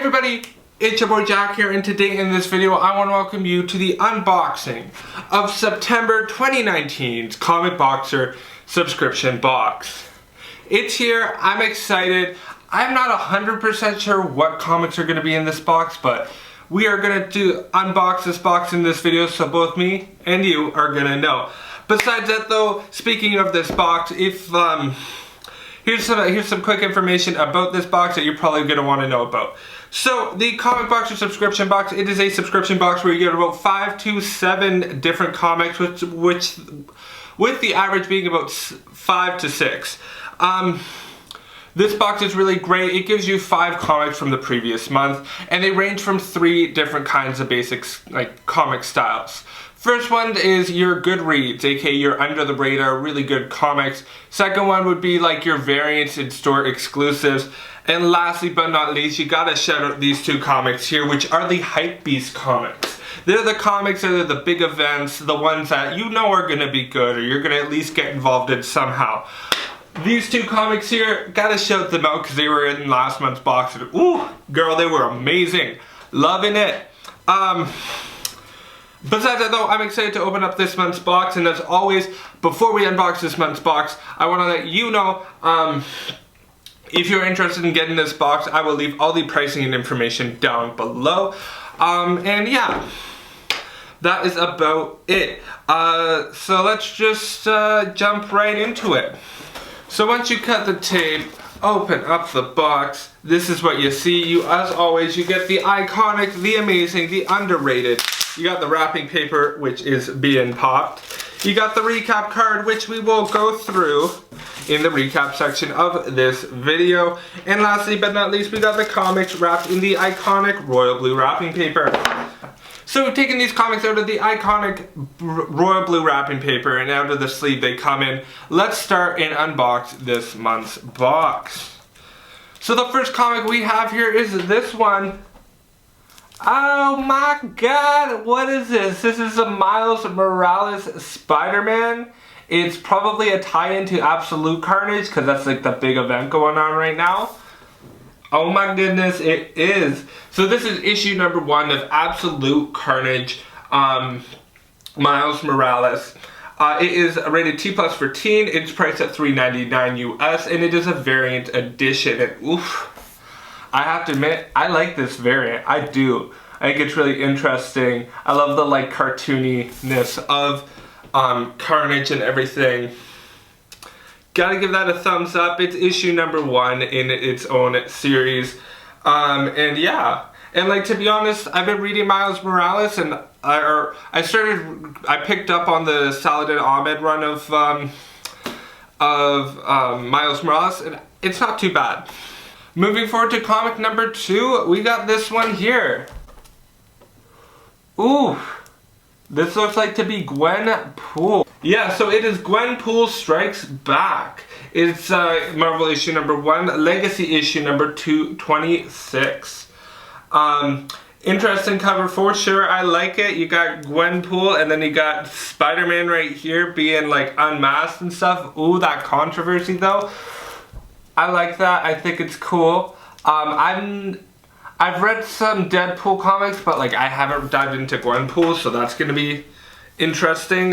Everybody, it's your boy Jack here, and today in this video I want to welcome you to the unboxing of September 2019's Comic Boxer subscription box. It's here, I'm excited. I'm not 100% sure what comics are going to be in this box, but we are going to unbox this box in this video, so both me and you are going to know. Besides that though, speaking of this box, here's some quick information about this box that you're probably going to want to know about. So, the Comic Boxer subscription box, it is a subscription box where you get about 5 to 7 different comics, which with the average being about 5 to 6. This box is really great. It gives you 5 comics from the previous month, and they range from 3 different kinds of basics, like comic styles. First one is your good reads, aka your under the radar, really good comics. Second one would be like your variants and store exclusives. And lastly but not least, you gotta shout out these 2 comics here, which are the Hype Beast comics. They're the comics that are the big events, the ones that you know are gonna be good, or you're gonna at least get involved in somehow. These 2 comics here, gotta shout them out because they were in last month's box. And, ooh, girl, they were amazing. Loving it. Besides that though, I'm excited to open up this month's box, and as always, before we unbox this month's box, I want to let you know, if you're interested in getting this box, I will leave all the pricing and information down below. And yeah, that is about it. So let's just jump right into it. So once you cut the tape, open up the box, this is what you see. As always, you get the iconic, the amazing, the underrated. You got the wrapping paper, which is being popped. You got the recap card, which we will go through in the recap section of this video. And lastly but not least, we got the comics wrapped in the iconic royal blue wrapping paper. So taking these comics out of the iconic royal blue wrapping paper and out of the sleeve they come in, let's start and unbox this month's box. So the first comic we have here is this one. Oh my god, what is this? This is a Miles Morales Spider-Man. It's probably a tie-in to Absolute Carnage, because that's like the big event going on right now. Oh my goodness, it is. So this is issue number 1 of Absolute Carnage, Miles Morales. It is rated T+ for teen. It's priced at $3.99 US, and it is a variant edition. And oof. I have to admit, I like this variant. I do. I think it's really interesting. I love the like cartooniness of Carnage and everything. Gotta give that a thumbs up. It's issue number 1 in its own series. And yeah. And like, to be honest, I've been reading Miles Morales, and I picked up on the Saladin Ahmed run of Miles Morales, and it's not too bad. Moving forward to comic number 2, we got this one here. Ooh, this looks like to be Gwenpool. Yeah, so it is Gwenpool Strikes Back. It's Marvel issue number 1, Legacy issue number 226. Interesting cover for sure. I like it. You got Gwenpool, and then you got Spider-Man right here being like unmasked and stuff. Ooh, that controversy though. I like that. I think it's cool. I've read some Deadpool comics, but like I haven't dived into Gwenpool, so that's gonna be interesting.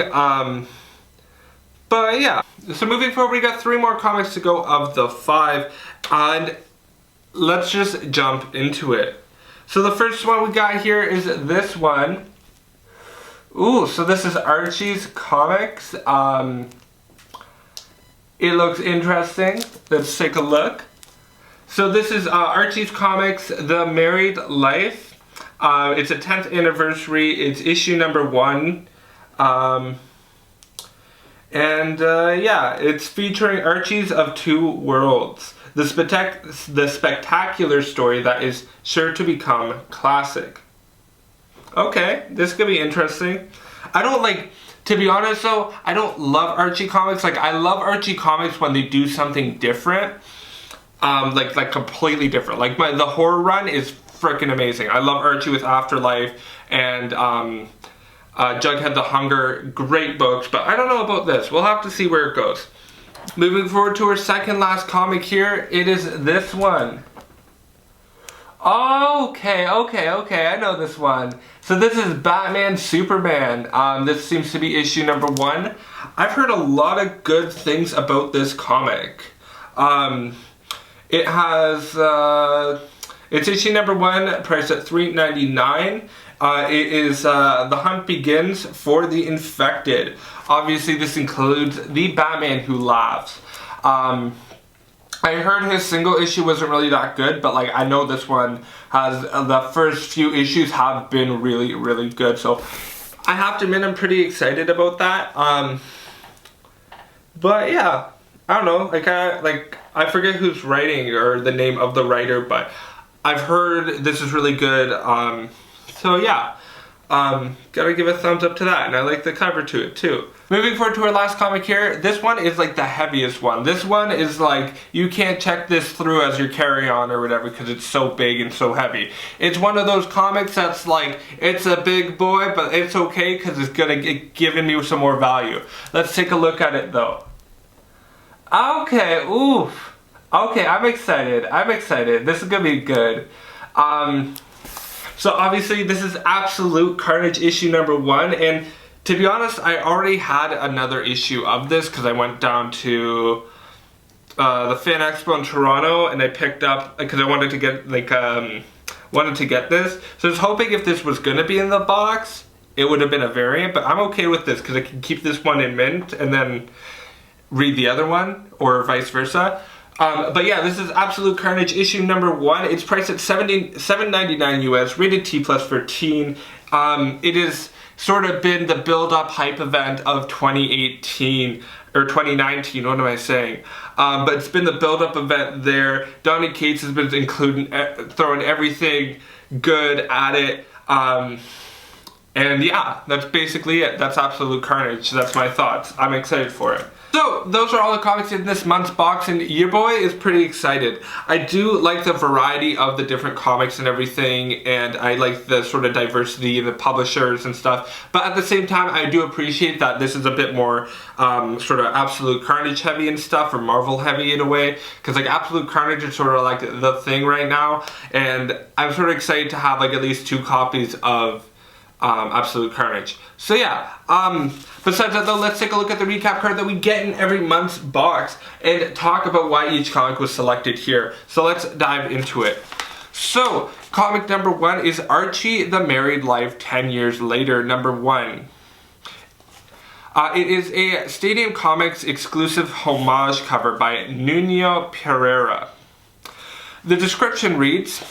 But yeah. So moving forward, we got 3 more comics to go of the 5, and let's just jump into it. So the first one we got here is this one. Ooh, so this is Archie's Comics. It looks interesting. Let's take a look. So this is Archie's Comics, The Married Life. It's a 10th anniversary. It's issue number 1. Yeah, it's featuring Archies of 2 Worlds. The spectacular story that is sure to become classic. Okay, this could be interesting. I don't like... To be honest though, I don't love Archie Comics. Like, I love Archie Comics when they do something different. Like completely different. Like the horror run is freaking amazing. I love Archie with Afterlife and Jughead the Hunger. Great books, but I don't know about this. We'll have to see where it goes. Moving forward to our second last comic here, it is this one. Okay, I know this one. So this is Batman Superman. This seems to be issue number 1. I've heard a lot of good things about this comic. It has, it's issue number 1, priced at $3.99. It is The Hunt Begins for the Infected. Obviously this includes the Batman Who Laughs. I heard his single issue wasn't really that good, but like I know this one has, the first few issues have been really, really good. So I have to admit I'm pretty excited about that. But yeah, I don't know, I forget who's writing or the name of the writer, but I've heard this is really good. So yeah, gotta give a thumbs up to that, and I like the cover to it too. Moving forward to our last comic here, this one is like the heaviest one. This one is like, you can't check this through as your carry-on or whatever because it's so big and so heavy. It's one of those comics that's like, it's a big boy, but it's okay because it's gonna giving you some more value. Let's take a look at it though. Okay, oof. Okay, I'm excited. This is gonna be good. So obviously this is Absolute Carnage issue number 1, and to be honest, I already had another issue of this because I went down to the Fan Expo in Toronto and I picked up, because I wanted to get this. So I was hoping if this was gonna be in the box, it would have been a variant, but I'm okay with this because I can keep this one in mint and then read the other one, or vice versa. But yeah, this is Absolute Carnage issue number 1. It's priced at $7.99 US, rated T+ for teen. It has sort of been the build-up hype event of 2018, or 2019, what am I saying? But it's been the build-up event there. Donny Cates has been throwing everything good at it. And yeah, that's basically it. That's Absolute Carnage. That's my thoughts. I'm excited for it. So, those are all the comics in this month's box, and your boy is pretty excited. I do like the variety of the different comics and everything, and I like the sort of diversity in the publishers and stuff, but at the same time, I do appreciate that this is a bit more sort of Absolute Carnage heavy and stuff, or Marvel heavy in a way, because like Absolute Carnage is sort of like the thing right now, and I'm sort of excited to have like at least 2 copies of Absolute Carnage. So yeah, besides that though, let's take a look at the recap card that we get in every month's box and talk about why each comic was selected here. So let's dive into it. So, comic number 1 is Archie the Married Life 10 Years Later, number 1. It is a Stadium Comics exclusive homage cover by Nuno Pereira. The description reads,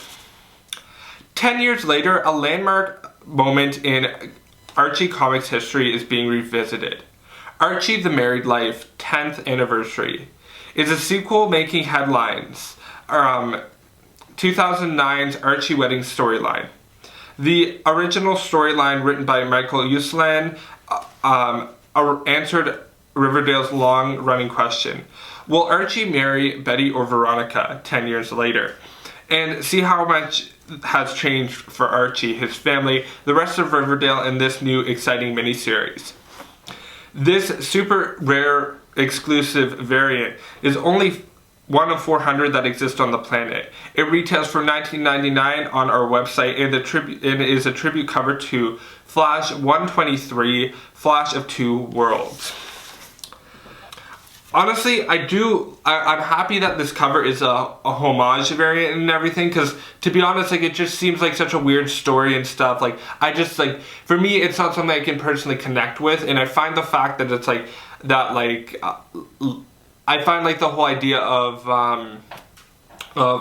10 years later, a landmark moment in Archie Comics history is being revisited. Archie the Married Life 10th Anniversary is a sequel making headlines. 2009's Archie wedding storyline. The original storyline, written by Michael Uslan, answered Riverdale's long-running question: will Archie marry Betty or Veronica 10 years later? And see how much has changed for Archie, his family, the rest of Riverdale in this new exciting miniseries. This super rare exclusive variant is only one of 400 that exist on the planet. It retails for $19.99 on our website, and it is a tribute cover to Flash 123, Flash of Two Worlds. Honestly, I'm happy that this cover is a homage variant and everything, because to be honest, like, it just seems like such a weird story and stuff. Like, I just, like, for me, it's not something I can personally connect with, and I find the fact that it's like, that, like, I find, like, the whole idea of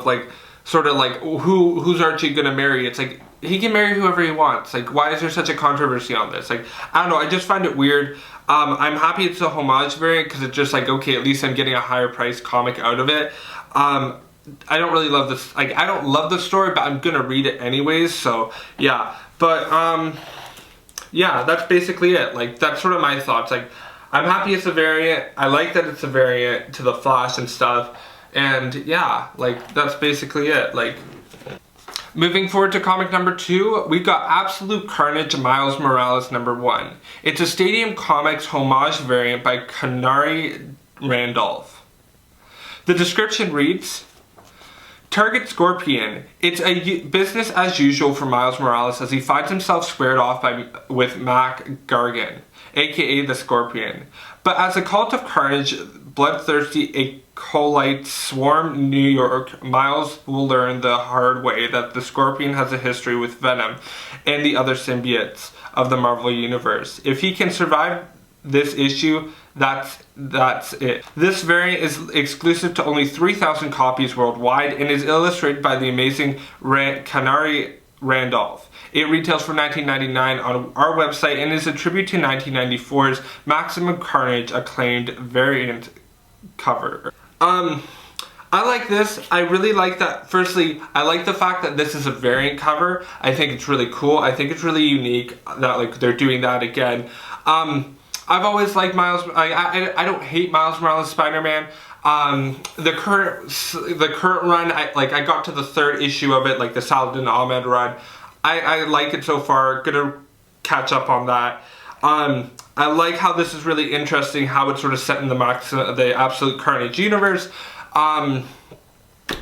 like, sort of like, who's Archie gonna marry? It's like, he can marry whoever he wants. Like, why is there such a controversy on this? Like, I don't know, I just find it weird. I'm happy it's a homage variant, because it's just like, okay, at least I'm getting a higher priced comic out of it. I don't really love this, like, I don't love the story, but I'm gonna read it anyways, so, yeah. But, yeah, that's basically it. Like, that's sort of my thoughts. Like, I'm happy it's a variant. I like that it's a variant to the Flash and stuff. And, yeah, like, that's basically it. Like, moving forward to comic number 2, we got Absolute Carnage Miles Morales number 1. It's a Stadium Comics homage variant by Kanari Randolph. The description reads, Target Scorpion. It's a business as usual for Miles Morales as he finds himself squared off with Mac Gargan, aka the Scorpion. But as a cult of Carnage, bloodthirsty acolytes swarm New York, Miles will learn the hard way that the Scorpion has a history with Venom and the other symbiotes of the Marvel Universe. If he can survive this issue, that's it. This variant is exclusive to only 3,000 copies worldwide and is illustrated by the amazing Canary Randolph. It retails for $19.99 on our website and is a tribute to 1994's Maximum Carnage acclaimed variant cover. I like this. I really like that. Firstly, I like the fact that this is a variant cover. I think it's really cool. I think it's really unique that like they're doing that again. I've always liked Miles. I don't hate Miles Morales Spider-Man. The current run, I got to the 3rd issue of it, like the Saladin Ahmed run. I like it so far. Gonna catch up on that. I like how this is really interesting, how it's sort of set in the Absolute Carnage universe. And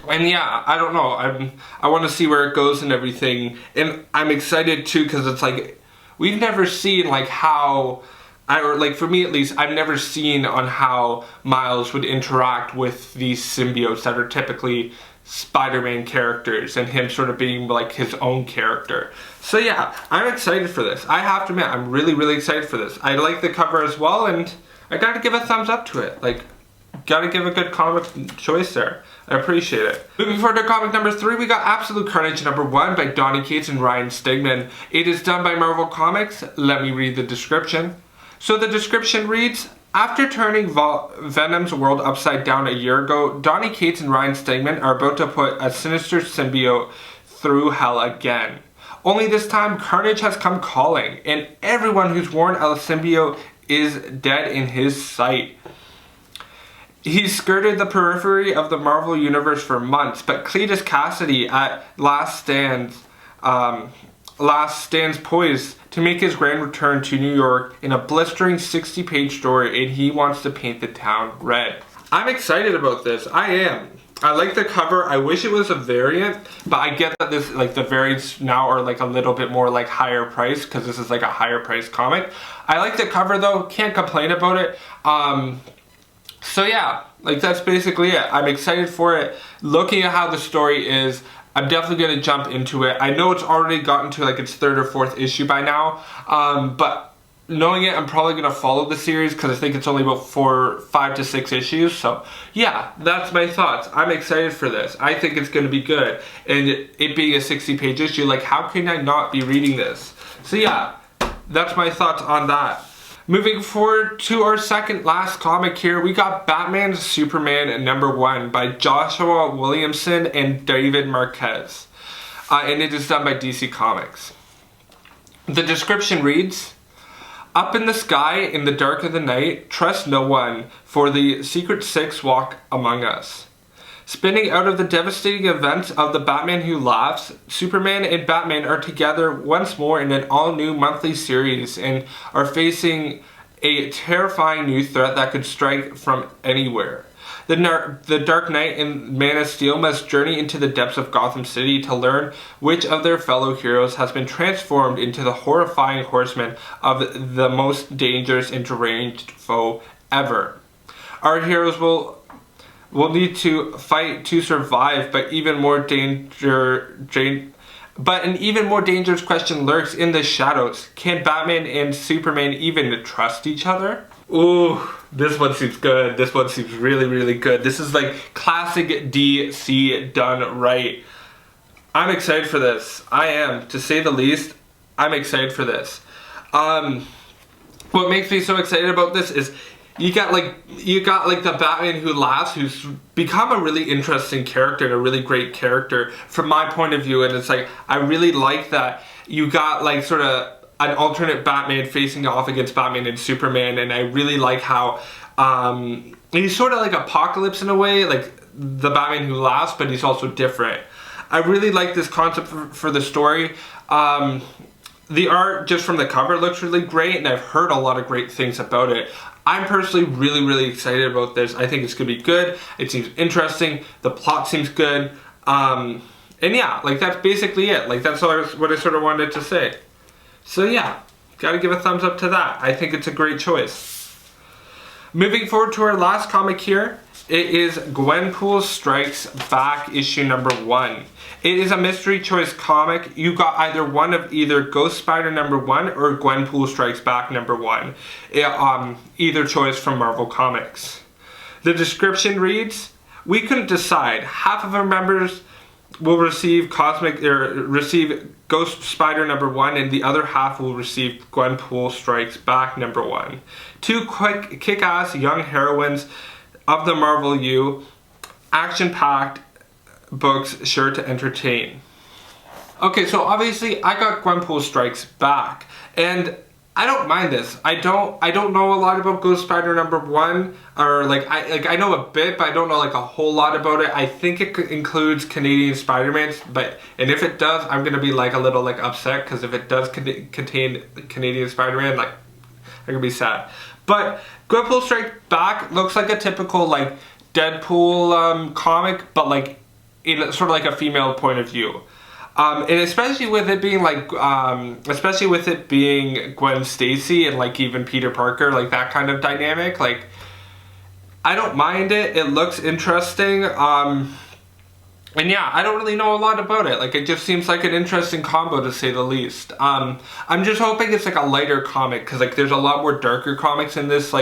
yeah, I don't know. I want to see where it goes and everything. And I'm excited too because it's like we've never seen like how. Or like for me at least, I've never seen on how Miles would interact with these symbiotes that are typically Spider-Man characters and him sort of being like his own character. So yeah, I'm excited for this. I have to admit, I'm really excited for this. I like the cover as well and I gotta give a thumbs up to it. Like, gotta give a good comic choice there. I appreciate it. Moving forward to comic number 3, we got Absolute Carnage number 1 by Donny Cates and Ryan Stegman. It is done by Marvel Comics. Let me read the description. So the description reads, after turning Venom's world upside down a year ago, Donny Cates and Ryan Stegman are about to put a sinister symbiote through hell again. Only this time, Carnage has come calling, and everyone who's worn a symbiote is dead in his sight. He's skirted the periphery of the Marvel Universe for months, but Cletus Cassidy at last stands poised to make his grand return to New York in a blistering 60-page story, and he wants to paint the town red. I'm excited about this. I am. I like the cover. I wish it was a variant, but I get that this, like, the variants now are like a little bit more like higher price because this is like a higher price comic. I like the cover though. Can't complain about it. So yeah, like that's basically it. I'm excited for it. Looking at how the story is, I'm definitely going to jump into it. I know it's already gotten to like its 3rd or 4th issue by now, but knowing it, I'm probably going to follow the series because I think it's only about 5 to 6 issues. So yeah, that's my thoughts. I'm excited for this. I think it's going to be good. And it being a 60-page issue, like how can I not be reading this? So yeah, that's my thoughts on that. Moving forward to our second last comic here, we got Batman Superman number 1 by Joshua Williamson and David Marquez. And it is done by DC Comics. The description reads, up in the sky, in the dark of the night, trust no one, for the Secret Six walk among us. Spinning out of the devastating events of the Batman Who Laughs, Superman and Batman are together once more in an all-new monthly series and are facing a terrifying new threat that could strike from anywhere. The Dark Knight and Man of Steel must journey into the depths of Gotham City to learn which of their fellow heroes has been transformed into the horrifying horseman of the most dangerous and deranged foe ever. Our heroes will need to fight to survive, but an even more dangerous question lurks in the shadows. Can Batman and Superman even trust each other? Ooh, this one seems good. This one seems really good. This is like classic DC done right. I'm excited for this. I am, to say the least. I'm excited for this. What makes me so excited about this is you got the Batman Who Laughs, who's become a really interesting character and a really great character from my point of view, and it's like I really like that you got like sort of an alternate Batman facing off against Batman and Superman, and I really like how he's sort of like Apocalypse in a way, like the Batman Who Laughs, but he's also different. I really like this concept for the story. The art just from the cover looks really great, and I've heard a lot of great things about it. I'm personally really excited about this. I think it's going to be good. It seems interesting. The plot seems good. And yeah, like that's basically it. Like that's what I sort of wanted to say. So yeah, gotta give a thumbs up to that. I think it's a great choice. Moving forward to our last comic here, it is Gwenpool Strikes Back issue number 1. It is a mystery choice comic. You got either one of either Ghost Spider number 1 or Gwenpool Strikes Back number 1. Either choice from Marvel Comics. The description reads, "We couldn't decide. Half of our members will receive Ghost Spider number 1 and the other half will receive Gwenpool Strikes Back number 1. Two quick kick-ass young heroines of the Marvel U, action-packed books sure to entertain." Okay, so obviously I got Gwenpool Strikes Back, and I don't mind this. I don't know a lot about Ghost Spider number 1, or I know a bit, but I don't know like a whole lot about it. I think it includes Canadian Spider-Man, and if it does, I'm gonna be like a little like upset, because if it does contain Canadian Spider-Man, like I'm gonna be sad. But Gwenpool Strikes Back looks like a typical like Deadpool comic, but like in sort of like a female point of view. And especially with it being like, especially with it being Gwen Stacy and like even Peter Parker, like that kind of dynamic, like I don't mind it. It looks interesting. And yeah, I don't really know a lot about it. Like it just seems like an interesting combo to say the least. I'm just hoping it's like a lighter comic, because like there's a lot more darker comics in this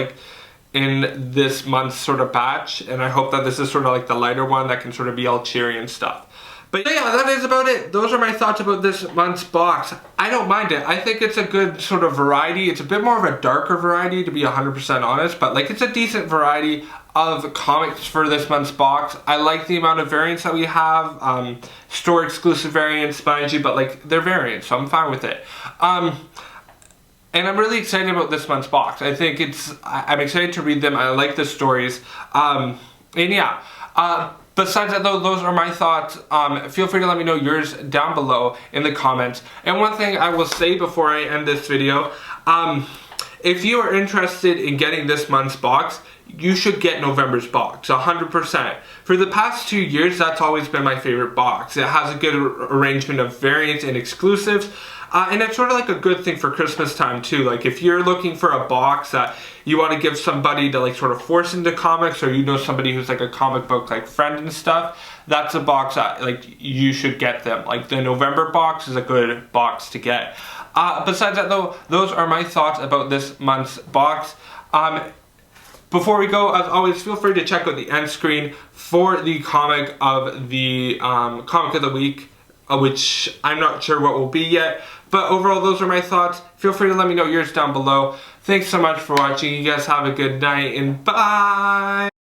this month's sort of batch, and I hope that this is sort of like the lighter one that can sort of be all cheery and stuff. But yeah, that is about it. Those are my thoughts about this month's box. I don't mind it. I think it's a good sort of variety. It's a bit more of a darker variety, to be 100% honest, but like it's a decent variety of comics for this month's box. I like the amount of variants that we have. Store exclusive variants, mind you, but like they're variants, so I'm fine with it. And I'm really excited about this month's box. I think I'm excited to read them. I like the stories. And yeah. Besides that though, those are my thoughts. Feel free to let me know yours down below in the comments. And one thing I will say before I end this video, if you are interested in getting this month's box, you should get November's box, 100%. For the past 2 years, that's always been my favorite box. It has a good arrangement of variants and exclusives. And it's sort of like a good thing for Christmas time too. Like if you're looking for a box that you want to give somebody to like sort of force into comics, or you know somebody who's like a comic book like friend and stuff, that's a box that like you should get them. Like the November box is a good box to get. Besides that though, those are my thoughts about this month's box. Before we go, as always, feel free to check out the end screen for the comic of the comic of the week, which I'm not sure what will be yet. But overall, those are my thoughts. Feel free to let me know yours down below. Thanks so much for watching. You guys have a good night, and bye!